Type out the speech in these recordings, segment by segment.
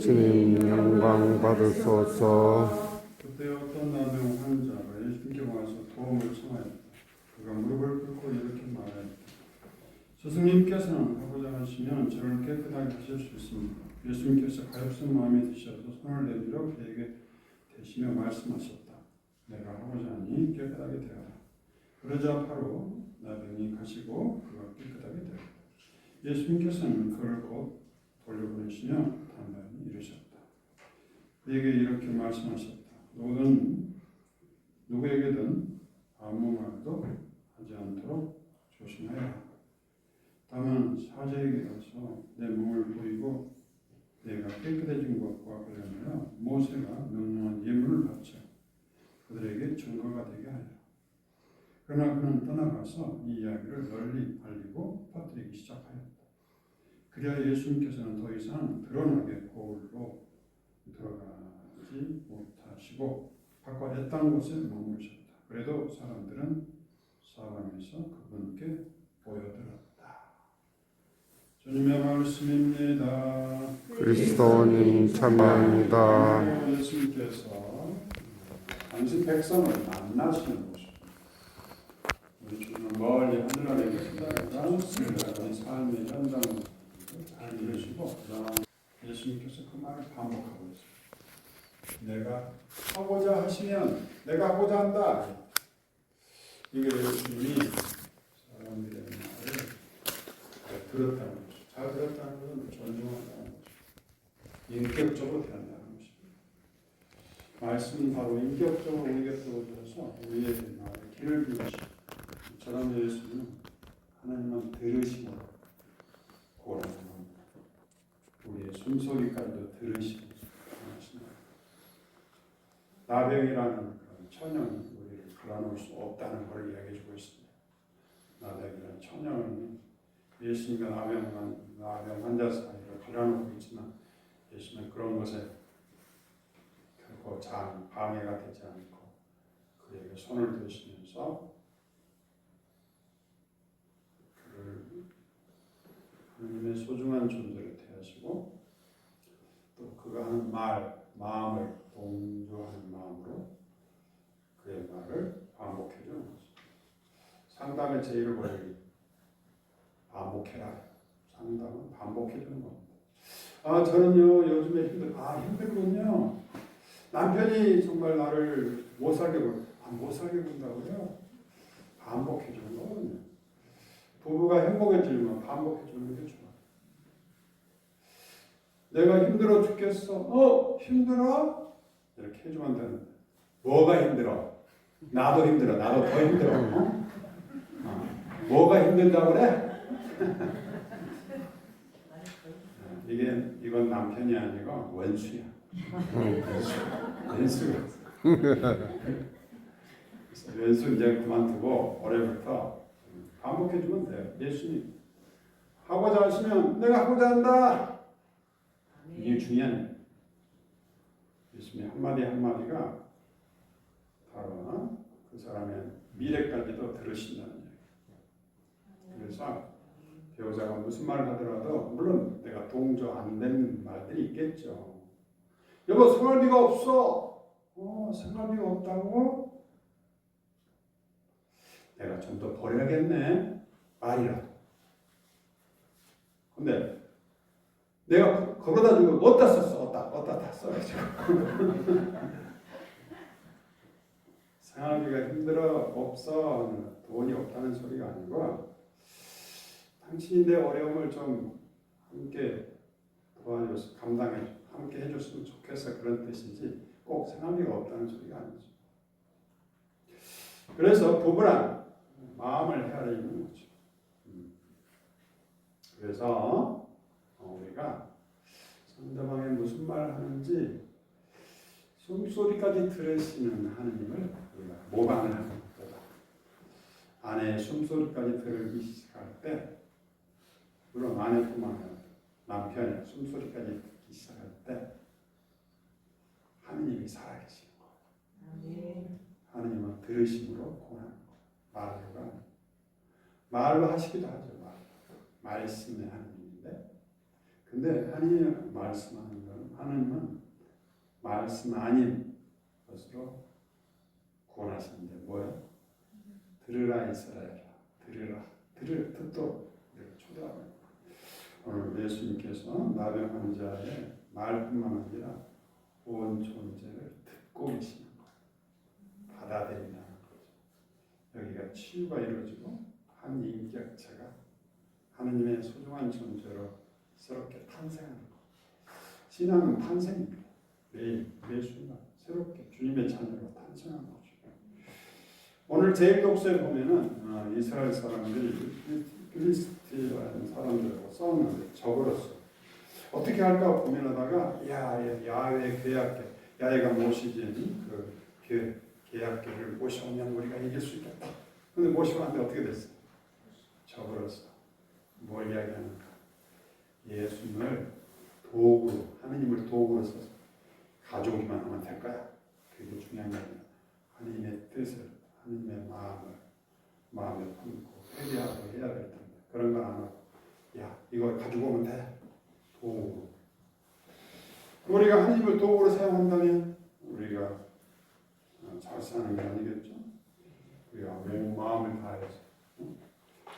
주님 영광 받으소서. 그때 어떤 나병 환자가 예수님께 와서 도움을 청하였다. 그가 무릎을 꿇고 이렇게 말했다. 스승님께서는 하고자 하시면 저를 깨끗하게 하실 수 있습니다. 예수님께서 가엾은 마음에 드셔서 손을 내밀어 그에게 대시며 말씀하셨다. 내가 하고자 하니 깨끗하게 되어라. 그러자 바로 나병이 가시고 그가 깨끗하게 되었다. 예수님께서는 그를 곧 돌려보내시며 단단히 이르셨다. 그에게 이렇게 말씀하셨다. 누구에게든 아무 말도 하지 않도록 조심하여라. 다만 사제에게 가서 내 몸을 보이고 내가 깨끗해진 것과 관련하여 모세가 명령한 예물을 바쳐 그들에게 증거가 되게 하여라. 그러나 그는 떠나가서 이 이야기를 널리 알리고 퍼뜨리기 시작하였다. 그래야 예수님께서는 더 이상 드러나게 거울로 들어가지 못하시고 밖과 애땅 곳에 머무르셨다. 그래도 사람들은 사방에서 그분께 보여들었다. 주님의 말씀입니다. 그리스도님 참여합니다. 예수님께서 당신 백성을 만나시는 곳입니다. 우리 주님은 멀리 하늘나라에 계시다가 우리 삶의 현장을 잘 이루시고 예수님께서 그 말을 반복하고 있습니다. 내가 하고자 하시면 내가 하고자 한다. 이게 예수님이 사람들의 말을 들었다는 거죠. 잘 들었다는 것은 존중한다는 거죠. 인격적으로 대한다는 것입니다. 말씀은 바로 인격적으로 우리에게 들어오셔서 우리의 말에 귀를 기울이시고 저런 예수님은 하나님만 들으시고 고라서 우리의 숨소리까지도 들으시고 하십니다. 나병이라는 천연은 우리를 걸어놓을 수 없다는 걸 이야기해 주고 있습니다. 나병이라는 천연은 예수님과 나병 환자 사이를 걸어놓고 있지만 예수님은 그런 것에 결코 방해가 되지 않고 그에게 손을 드시면서 그를 하나님의 소중한 존재로 대하시고 또 그가 하는 마음을 동조하는 마음으로 그의 말을 반복해 주는 것입니다. 상담의 제1을 원리 반복해라. 상담은 반복해 주는 겁니다. 저는요 요즘에 힘들군요. 남편이 정말 나를 못 살게 군다고요. 반복해 주는 거거든요. 부부가 행복해지면 반복해 주는 게 좋아요. 내가 힘들어 죽겠어. 힘들어? 이렇게 해주면 되는데 뭐가 힘들어? 나도 힘들어. 나도 더 힘들어. 뭐가 힘들다고 그래? 이건 남편이 아니고 원수야. 원수 이제 그만두고 올해부터 반복해주면 돼요. 예수님 하고자 하시면 내가 하고자 한다. 이게 중요한 예수님의 한마디 한마디가 바로 그 사람의 미래까지도 들으신다는 얘기예요. 그래서 배우자가 무슨 말을 하더라도 물론 내가 동조 안 되는 말들이 있겠죠. 여보 생활비가 없어. 생활비가 없다고? 내가 좀 더 버려야겠네. 말이라도. 근데 내가 그러다 주고 어디다 썼어? 어디다 다 써가지고. 생활비가 힘들어 없어. 돈이 없다는 소리가 아니고 당신이 내 어려움을 좀 함께 도와줘서 함께 해줬으면 좋겠어 그런 뜻이지 꼭 생활비가 없다는 소리가 아니죠. 그래서 부부란 마음을 헤아리는 거죠. 그래서 우리가 상대방이 무슨 말을 하는지 숨소리까지 들으시는 하느님을 우리가 모방을 하는 것보다 아내의 숨소리까지 들기 시작할 때 물론 아내뿐만 아니라 남편의 숨소리까지 듣기 시작할 때 하느님이 살아계시는 거예요. 하느님은 들으심으로 고하는 거예요. 말로 하시기도 하죠. 말씀의 하느님인데 근데 하느님이 말씀하는 건 하나님은 말씀 아닌 것으로 구원하시는데 뭐예요? 들으라 이스라엘아, 듣도록 초대하고 오늘 예수님께서 나병 환자의 말뿐만 아니라 온 존재를 듣고 계시는 거예요. 받아들인다는 거죠. 여기가 치유가 이루어지고 한 인격체가 하느님의 소중한 존재로 새롭게 탄생하는 것. 신앙은 탄생입니다. 매 순간 새롭게 주님의 자녀로 탄생하는 거죠. 오늘 제1독서에 보면은 이스라엘 사람들이 필리스티라는 사람들하고 싸우는데 적으로서 어떻게 할까 고민하다가 야외 계약계, 야외가 모시지니 그 계약계를 모셔오면 우리가 이길 수 있겠다. 근데 모시고 왔는데 어떻게 됐어요? 적으로서 뭘 이야기하는가? 예수님을 도구로, 하느님을 도구로 써서 가져오기만 하면 될 거야. 그게 중요한 게 아니라 하느님의 뜻을, 하느님의 마음에 품고 회개하고 해야 될 텐데 그런 걸 안 하고 이거 가지고 오면 돼. 도구로. 우리가 하느님을 도구로 사용한다면 우리가 잘 사는 게 아니겠죠. 우리가 온 마음을 다해서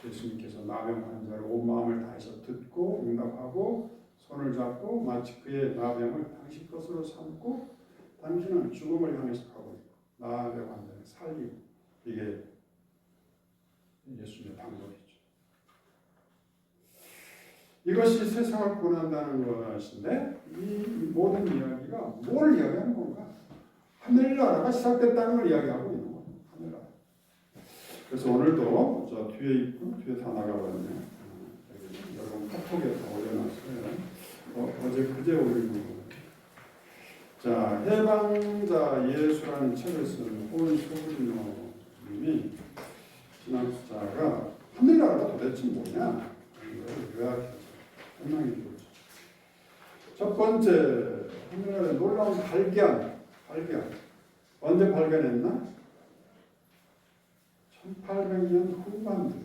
예수님께서 나병 환자를 온 마음을 다해서 듣고 응답하고 손을 잡고 마치 그의 나병을 당신 것으로 삼고 당신은 죽음을 향해서 가고 있고 나병 환자를 살리고 이게 예수님의 방법이죠. 이것이 세상을 구원한다는 것인데 이 모든 이야기가 뭘 이야기하는 건가? 하늘나라가 시작됐다는 걸 이야기하고 있는 거예요. 하늘나라. 그래서 오늘도 저 뒤에 있고 뒤에 다 나가버렸네요. 여러분 카톡에 다 올려놨어요. 그제 올린 거예요. 자, 해방자 예수라는 책을 쓴 호은 소그리노님이 신학자가 하늘나라가 도대체 뭐냐? 이걸 요약해서 설명해 주죠. 첫 번째 하늘나라의 놀라운 발견. 언제 발견했나? 1800년 후반들.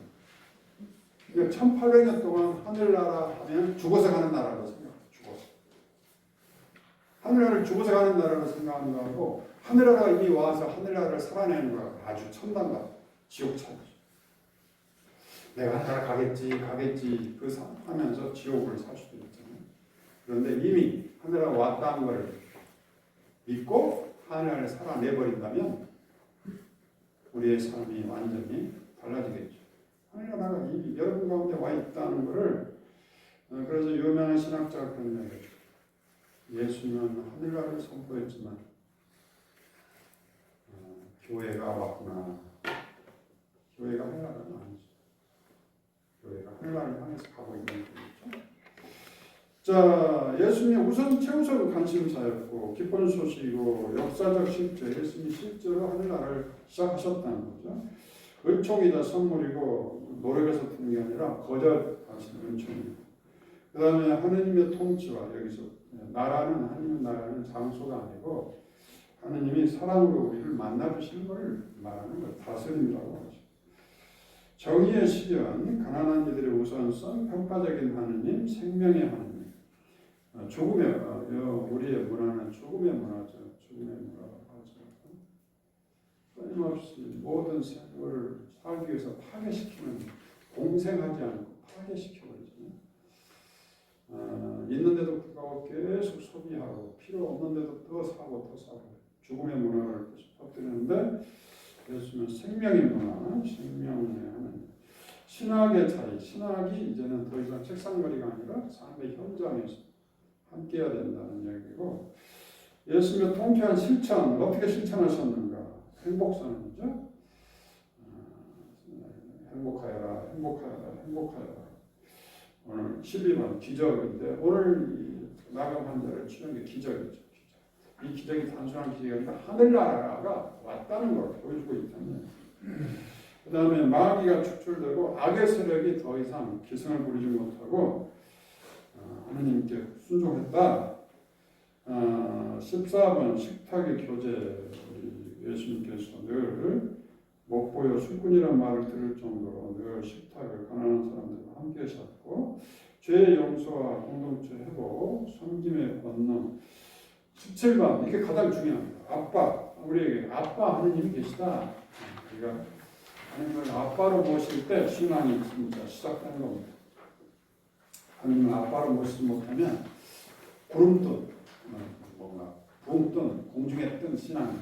그러니까 1800년 동안 하늘나라 하면 죽어서 가는 나라로 생각해요. 죽어서. 하늘나라를 죽어서 가는 나라로 생각하는 거하고 하늘나라가 이미 와서 하늘나라를 살아내는 거하고 아주 천당과 지옥 차이죠. 내가 하늘나라 가겠지 그 하면서 지옥을 살 수도 있잖아요. 그런데 이미 하늘나라 왔다는 걸 믿고 하늘나라를 살아내버린다면 우리의 삶이 완전히 달라지겠죠. 하늘나라가 이미 여러분 가운데 와 있다는 것을 그래서 유명한 신학자가 그런 이야기죠. 예수님은 하늘나라를 선포했지만 교회가 왔구나. 교회가 하늘나라는 아니죠. 교회가 하늘나라를 향해서 가고 있는 거죠. 자, 예수님이 최우선 관심사였고 기쁜 소식이고 역사적 실제, 예수님이 실제로 하늘나라를 시작하셨다는 거죠. 은총이다 선물이고 노력해서 듣는 게 아니라 거저하시는 은총입니다. 그 다음에 하느님의 통치와 여기서 하느님 나라는 장소가 아니고 하느님이 사랑으로 우리를 만나주시는 것을 말하는 것, 다스림이라고 하죠. 정의의 실현, 가난한 이들의 우선성, 평가적인 하느님, 생명의 하느님. 죽음의 우리의 문화는 죽음의 문화죠. 죽음의 문화라고 하죠. 끊임없이 모든 생물을 살기 위해서 파괴시키는, 공생하지 않고 파괴시켜버리잖아요. 있는데도 불구하고 계속 소비하고 필요 없는데도 더 사고 죽음의 문화를 퍼뜨리는데 예수님은 생명의 문화, 생명의 하는 신학의 차이, 신학이 이제는 더 이상 책상거리가 아니라 삶의 현장에서 함께해야 된다는 얘기고 예수님의 통쾌한 실천, 어떻게 실천하셨는가? 행복선언이죠. 행복하여라. 오늘 12번 기적인데 오늘 나병 환자를 치료한 게 기적이죠. 이 기적이 단순한 기적이 아니라 하늘나라가 왔다는 걸 보여주고 있잖아요. 그 다음에 마귀가 축출되고 악의 세력이 더 이상 기승을 부리지 못하고 하느님께 순종했다. 14번 식탁의 교제. 우리 예수님께서 늘 목보여 술꾼이라는 말을 들을 정도로 늘 식탁을 가난한 사람들과 함께 하셨고 죄 용서와 공동체 회복, 섬김의 권능, 17번 이게 가장 중요합니다. 아빠, 우리에게 아빠 하느님이 계시다. 우리가 하나님을 아빠로 모실 때 신앙이 진짜 시작되는 겁니다. 하나님을 아빠로 모시지 못하면 구름 뭔가 붕 뜬, 공중에 뜬 신앙이에요.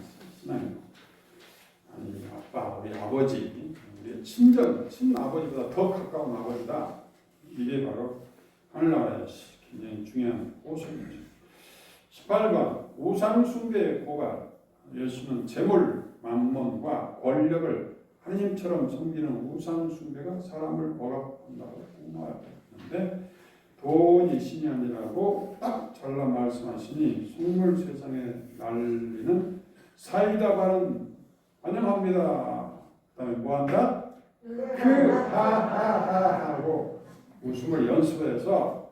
아니 아빠, 우리 아버지, 우리 친아버지보다 더 가까운 아버지다. 이게 바로 하늘나라의 굉장히 중요한 호소이죠. 18번 우상 숭배의 고갈. 예수는 재물, 만몬과 권력을 하나님처럼 섬기는 우상 숭배가 사람을 억압한다고 말했는데 돈이 신이 아니라고 딱 잘라 말씀하시니 속물 세상에 날리는 사이다 발언 환영합니다. 그다음에 뭐한다? 하하하 하고 웃음을 연습해서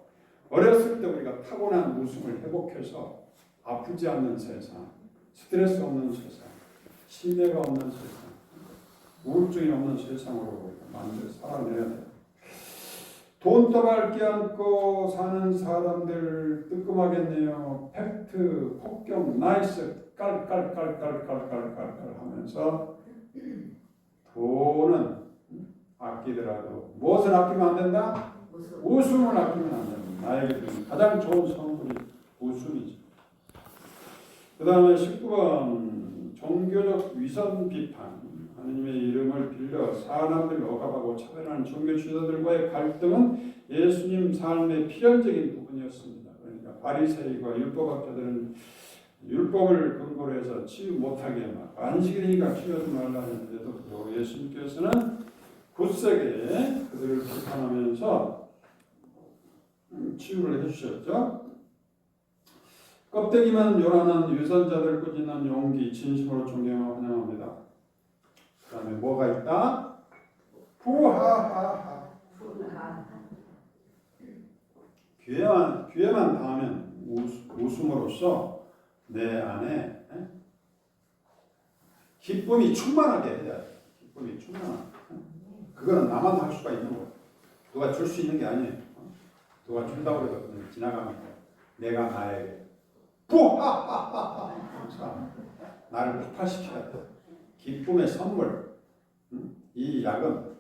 어렸을 때 우리가 타고난 웃음을 회복해서 아프지 않는 세상, 스트레스 없는 세상, 신뢰가 없는 세상, 우울증이 없는 세상으로 우리가 만들어 살아내야 돼요. 돈다발 껴안고 사는 사람들 뜨끔하겠네요. 팩트, 폭격, 나이스, 깔깔깔깔깔깔깔깔 하면서 돈은 아끼더라도 무엇을 아끼면 안 된다? 웃음을 아끼면 안 된다. 나에게 가장 좋은 선물이 웃음이죠. 그 다음에 19번 종교적 위선 비판. 하나님의 이름을 빌려 사람들을 억압하고 차별하는 종교 지도자들과의 갈등은 예수님 삶의 필연적인 부분이었습니다. 그러니까 바리새인과 율법학자들은 율법을 근거로 해서 치유 못하게 막 안식일이니까 치유하지 말라 했는데도 예수님께서는 굳세게 그들을 비판하면서 치유를 해주셨죠. 껍데기만 요란한 유선자들 꾸짖는 용기 진심으로 존경하고 환영합니다. 그 다음에 뭐가 있다? 후하하하. 기회만 닿으면 웃음으로써 내 안에 기쁨이 충만하게 해야 돼. 기쁨이 충만하게. 그거는 나만 할 수가 있는 거야. 누가 줄 수 있는 게 아니에요. 누가 준다고 해서 그냥 지나가는 거야. 내가 나에게 뿌하하하하 나를 폭발시켜야 돼. 기쁨의 선물. 이 약은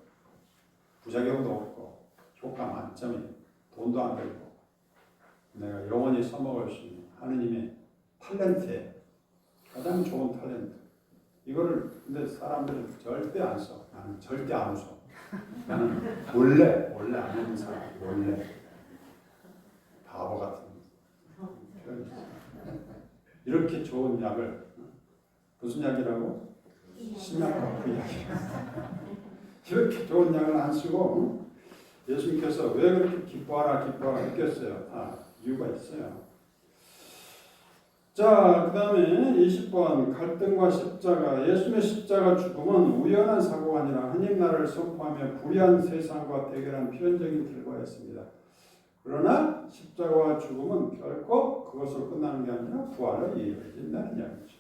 부작용도 없고 효과 만점이에요. 돈도 안 들고 내가 영원히 써먹을 수 있는 하느님의 탤런트에 가장 좋은 탤런트. 이거를 근데 사람들은 절대 안 써. 나는 절대 안 웃어. 나는 원래 안 웃는 사람. 원래 바보 같은 이렇게 좋은 약을 무슨 약이라고? 신약과 그 약이야. 이렇게 좋은 약을 안 쓰고 예수님께서 왜 그렇게 기뻐하라 했겠어요? 이유가 있어요. 자, 그 다음에 20번 갈등과 십자가. 예수님의 십자가 죽음은 우연한 사고가 아니라 하나님 나라를 선포하며 불의한 세상과 대결한 필연적인 결과였습니다. 그러나 십자가와 죽음은 결코 그것으로 끝나는 게 아니라 부활을 이루어진다는 이야기죠.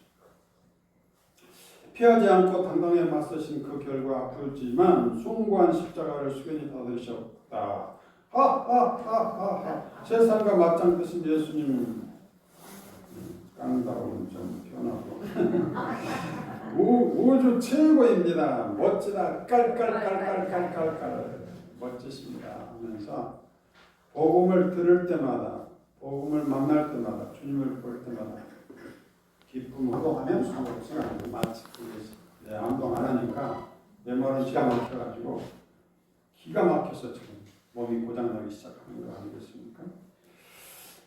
피하지 않고 당당히 맞서신 그 결과 아프지만 숭고한 십자가를 수견히 받으셨다. 하하하하하. 세상과 맞짱 뜨신 예수님 깡다운 좀 변하고 우주 최고입니다. 멋지다. 깔깔깔깔깔깔깔 멋지십니다 하면서 복음을 들을 때마다 복음을 만날 때마다 주님을 볼 때마다 기쁨으로 하면 수고가 아니고 마치 내 암동 안 하니까 내 머리는 기가 막혀가지고 기가 막혀서 지금 몸이 고장나기 시작하는 거 아니겠습니까?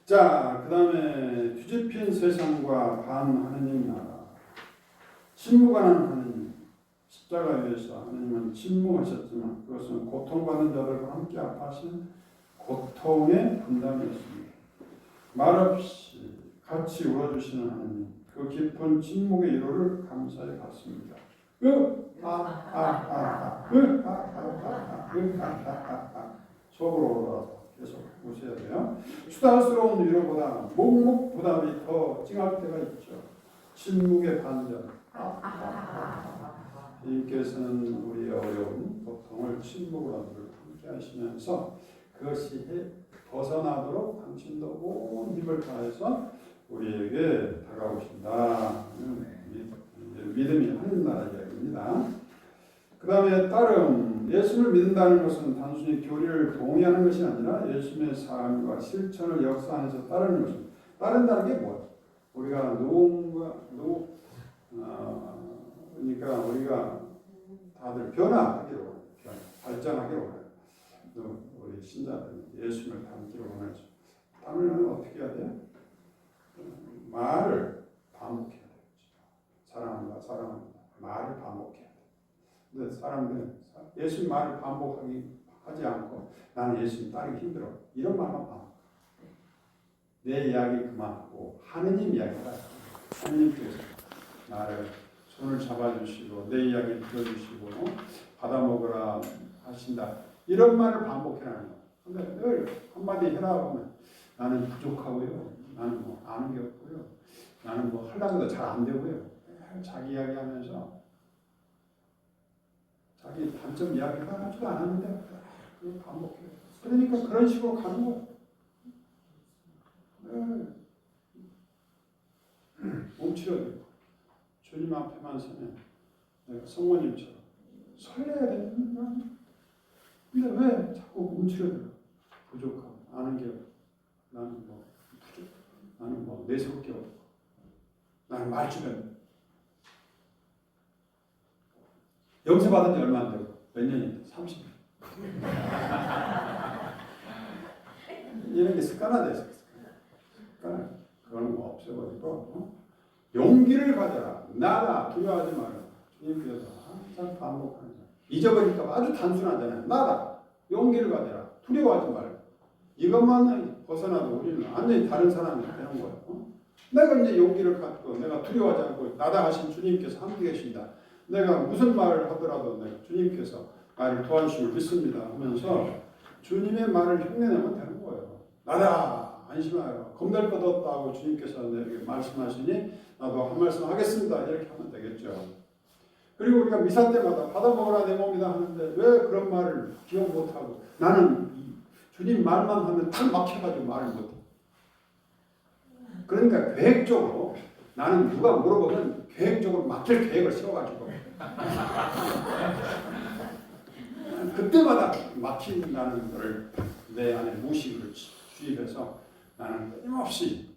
자, 그 다음에 뒤집힌 세상과 반 하느님 나라. 침묵하는 하느님. 십자가 위에서 하느님은 침묵하셨지만 그것은 고통받는 자들과 함께 아파하신 고통의 분담이었습니다. 말없이 같이 울어주시는 하느님. 그 깊은 침묵의 위로를 감사히 받습니다. 속으로 계속 보셔야 돼요. 수다스러운 위로보다 묵묵부답이 더 찡할 때가 있죠. 침묵의 반전. 주님께서는 우리의 어려운 고통을 침묵으로 함께 하시면서 그것이 벗어나도록 당신도 온 힘을 다해서 우리에게 다가오신다. 믿음이 하늘나라 이야기입니다. 그 다음에 따름, 예수를 믿는다는 것은 단순히 교리를 동의하는 것이 아니라 예수님의 삶과 실천을 역사 안에서 따르는 것입니다. 따른다는 게 뭐예요? 우리가 그러니까 우리가 다들 변화하기로 원해요. 발전하기로 원해요. 우리 신자들 예수님을 닮기로 원하죠. 닮으려면 어떻게 해야 돼요? 말을 반복해야 돼요. 사랑한다, 사랑합니다. 말을 반복해야 돼요. 근데 사람들은 예수님 말을 반복하지 않고 나는 예수님 따르기 힘들어. 이런 말만 반복. 내 이야기 그만하고 하느님 이야기가 하느님께서 나를 손을 잡아주시고 내 이야기 들어주시고 받아먹으라 하신다. 이런 말을 반복해라는 거예요. 근데 늘 한마디 해라 보면 나는 부족하고요. 나는 뭐 아는 게 없고요. 나는 뭐 하려고 해도 잘 안 되고요. 자기 이야기하면서 자기 단점 이야기가 하지도 않았는데 그걸 반복해요. 그러니까 그런 식으로 가는 거예요. 움츠려들고 주님 앞에만 서면 내가 성모님처럼 설레야 되는 거 아니야? 근데 왜 자꾸 움츠려들어? 부족하고 아는 게 없고 나는 뭐 부족, 나는 뭐 내세울 게 없고 나는 말주변 영세 받은 지 얼마 안 되고 몇 년인데 30년 이런 게 습관화돼서 습관화. 그거는 뭐 없애버리고 용기를 가져라. 나다 두려워하지 말아라. 주님께서 항상 반복하는 거예요. 잊어버릴까 봐 아주 단순하잖아요. 나다 용기를 가져라. 두려워하지 말고 이것만 벗어나도 우리는 완전히 다른 사람이 되는 거예요. 내가 이제 용기를 갖고 내가 두려워하지 않고 나다 하신 주님께서 함께 계신다. 내가 무슨 말을 하더라도 내가 주님께서 나를 도와주심을 믿습니다 하면서 주님의 말을 흉내내면 되는 거예요. 나다 안심하여 겁낼 것 없다고 주님께서 내게 말씀하시니 나도 한 말씀 하겠습니다. 이렇게 하면 되겠죠. 그리고 우리가 미사 때마다 받아먹으라 내 몸이다 하는데 왜 그런 말을 기억 못하고 나는 주님 말만 하면 탁 막혀가지고 말을 못해. 그러니까 계획적으로 나는 누가 물어보면 계획적으로 맡길 계획을 세워가지고 그때마다 막힌다는 것을 내 안에 무식을 주입해서 나는 끊임없이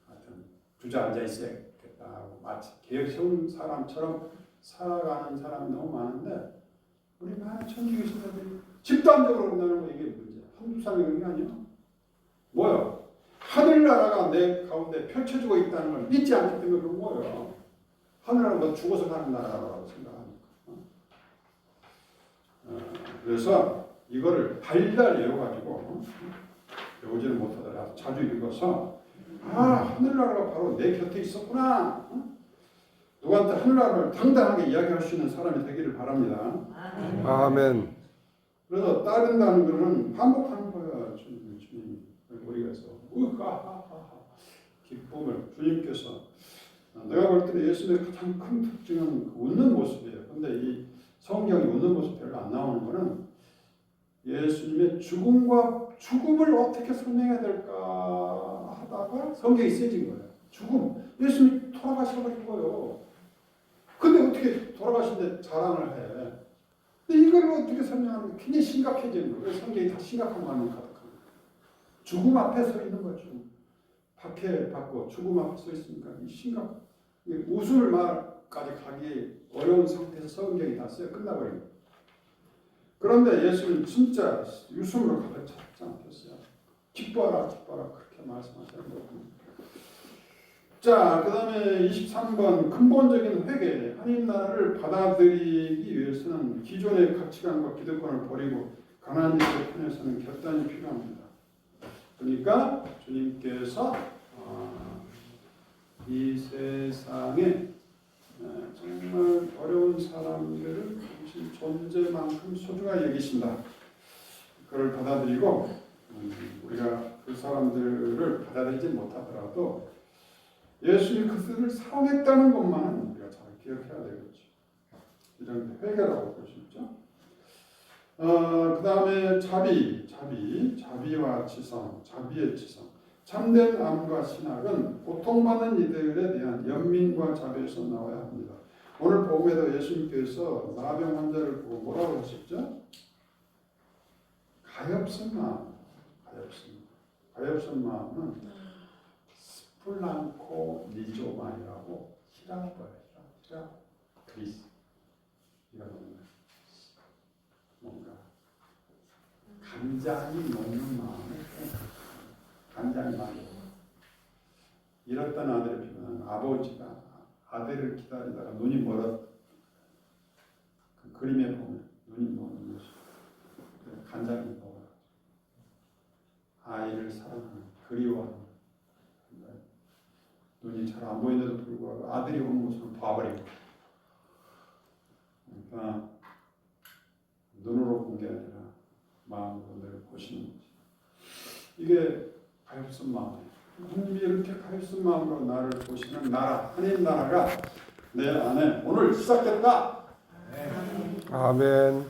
하여튼 주저앉아 있어야겠다 하고 마치 계획 세운 사람처럼 살아가는 사람이 너무 많은데 우리 많은 천주교 신자들이 집단적으로 나는 거 이게 문제야. 한두 사람이 그런 게 아니야. 뭐야? 하늘나라가 내 가운데 펼쳐지고 있다는 걸 믿지 않기 때문에 그런 거예요. 하늘나라가 뭐 죽어서 가는 나라라고 생각하니까. 그래서 이거를 달달 외워가지고 외우지는 못하더라도 자주 읽어서 하늘나라가 바로 내 곁에 있었구나. 누구한테 하늘나라를 당당하게 이야기할 수 있는 사람이 되기를 바랍니다. 아멘. 그래서 따른다는 것은 반복하는 거야. 주님 우리가 해서 기쁨을 주님께서 내가 볼 때는 예수님의 가장 큰 특징은 웃는 모습이에요. 근데 이 성경이 웃는 모습 별로 안 나오는 거는 예수님의 죽음을 어떻게 설명해야 될까 하다가 성경이 쓰여진 거예요. 죽음. 예수님이 돌아가셔버린 거예요. 근데 어떻게 돌아가신데 자랑을 해. 근데 이걸 어떻게 설명하는 게 굉장히 심각해지는 거예요. 성경이 다 심각한 말만 가득한 거예요. 죽음 앞에 서 있는 거죠. 박해 받고 죽음 앞에 서 있으니까 웃을 말까지 가기 어려운 상태에서 성경이 다 쓰여 끝나버린 거예요. 그런데 예수는 진짜 웃음으로 가득 찼지 않겠어요? 기뻐하라 기뻐하라 그렇게 말씀하시는 거예요. 자, 그 다음에 23번 근본적인 회개. 하나님 나라를 받아들이기 위해서는 기존의 가치관과 기득권을 버리고 가나안 자의 편에서는 결단이 필요합니다. 그러니까 주님께서 이 세상에 정말 어려운 사람들을 당신 존재만큼 소중하게 여기신다. 그걸 받아들이고 우리가 그 사람들을 받아들이지 못하더라도 예수님이 그들을 사랑했다는 것만은 우리가 잘 기억해야 되겠죠. 이런 회개라고 볼 수 있죠. 그 다음에 자비와 지성, 자비의 지성. 참된 암과 신학은 고통받는 이들에 대한 연민과 자비에서 나와야 합니다. 오늘 복음에도 예수님께서 나병 환자를 보고 뭐라고 하셨죠? 가엾은 마음, 가엾은 마음은 스플랑코 니조만이라고 히라버예요. 히라 그리스 이런 뭔가 간장이 녹는 마음을 간장이 많이 잃었던 아들을 피곤한 아버지가 아들을 기다리다가 눈이 멀었 그 그림에 보면 눈이 먼 것이 간장이 먹어 아이를 사랑하는 그리워하는 눈이 잘 안 보이는데도 불구하고 아들이 오는 모습을 봐버리고 그러니까 눈으로 본 게 아니라 마음으로 늘 보시는 거지. 이게 가엾은 마음이에요. 하나님이 이렇게 가엾은 마음으로 나를 보시는 나라, 하나님 나라가 내 안에 오늘 시작됐다. 아멘.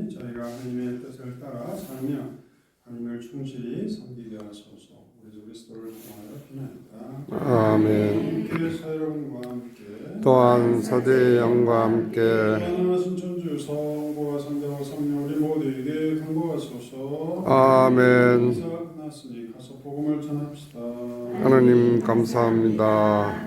저희가 하나님의 뜻을 따라 살며 하나님을 충실히 섬기게 하소서. 우리 그리스도를 통하여 비나이다. 아멘. 교회사 여러분과 함께 또한 서대 영과 함께 하나님 천주 성부와 성자와 성령 우리 모두에게 강구하소서. 아멘. 인사가 끝났으니 가서 복음을 전합시다. 하나님 감사합니다.